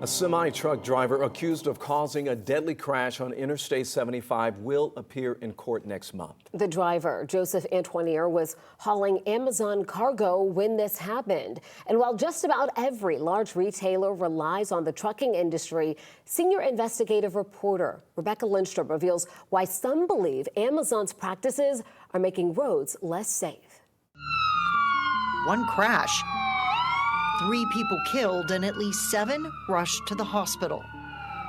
A semi-truck driver accused of causing a deadly crash on Interstate 75 will appear in court next month. The driver, Joseph Antoinier, was hauling Amazon cargo when this happened. And while just about every large retailer relies on the trucking industry, senior investigative reporter Rebecca Lindstrom reveals why some believe Amazon's practices are making roads less safe. One crash. 3 people killed and at least 7 rushed to the hospital.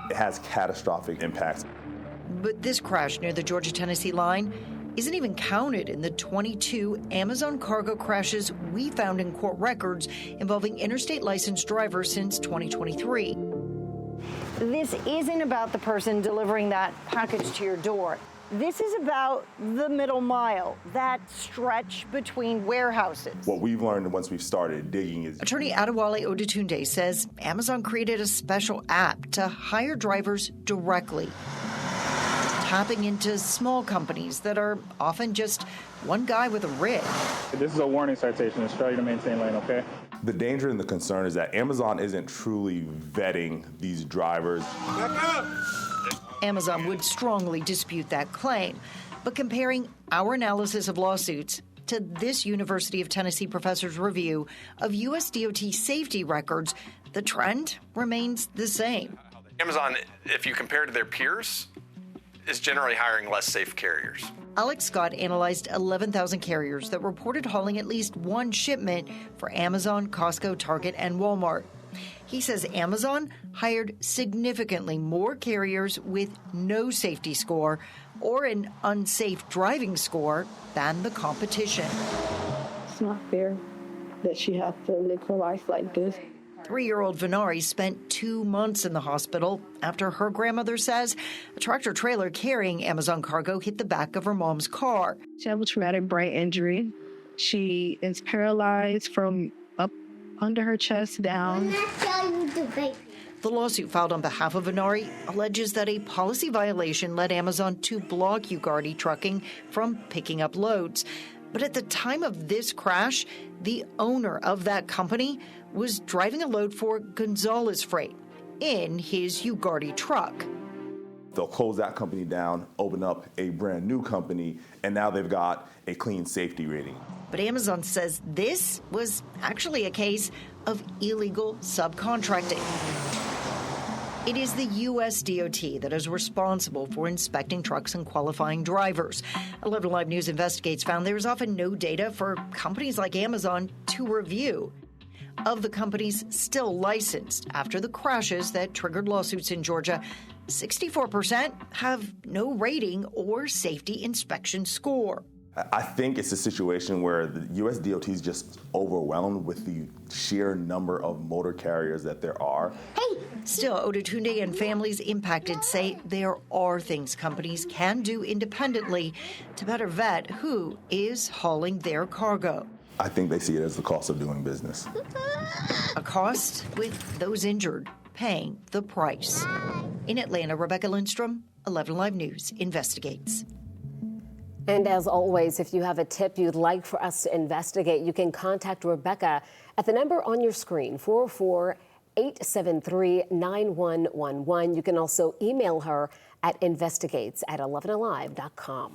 It has catastrophic impacts. But this crash near the Georgia-Tennessee line isn't even counted in the 22 Amazon cargo crashes we found in court records involving interstate licensed drivers since 2023. This isn't about the person delivering that package to your door. This is about the middle mile, that stretch between warehouses. What we've learned once we've started digging is... Attorney Adewale Odutunde says Amazon created a special app to hire drivers directly, tapping into small companies that are often just one guy with a rig. This is a warning citation. It's failure to maintain lane, okay? The danger and the concern is that Amazon isn't truly vetting these drivers. Back up! Amazon would strongly dispute that claim, but comparing our analysis of lawsuits to this University of Tennessee professor's review of U.S. DOT safety records, the trend remains the same. Amazon, if you compare to their peers, is generally hiring less safe carriers. Alex Scott analyzed 11,000 carriers that reported hauling at least one shipment for Amazon, Costco, Target, and Walmart. He says Amazon hired significantly more carriers with no safety score or an unsafe driving score than the competition. It's not fair that she has to live her life like this. 3-year-old Venari spent 2 months in the hospital after her grandmother says a tractor trailer carrying Amazon cargo hit the back of her mom's car. She has a traumatic brain injury. She is paralyzed from up under her chest down. The lawsuit filed on behalf of Venari alleges that a policy violation led Amazon to block Ugardi Trucking from picking up loads. But at the time of this crash, the owner of that company was driving a load for Gonzalez Freight in his Ugardi truck. They'll close that company down, open up a brand new company, and now they've got a clean safety rating. But Amazon says this was actually a case of illegal subcontracting. It is the U.S. DOT that is responsible for inspecting trucks and qualifying drivers. 11Alive News Investigates found there is often no data for companies like Amazon to review. Of the companies still licensed after the crashes that triggered lawsuits in Georgia, 64% have no rating or safety inspection score. I think it's a situation where the U.S. DOT is just overwhelmed with the sheer number of motor carriers that there are. Still, Odutunde and families impacted say there are things companies can do independently to better vet who is hauling their cargo. I think they see it as the cost of doing business. A cost with those injured paying the price. In Atlanta, Rebecca Lindstrom, 11Alive News Investigates. And as always, if you have a tip you'd like for us to investigate, you can contact Rebecca at the number on your screen, 44873-9111. You can also email her at investigates@11alive.com.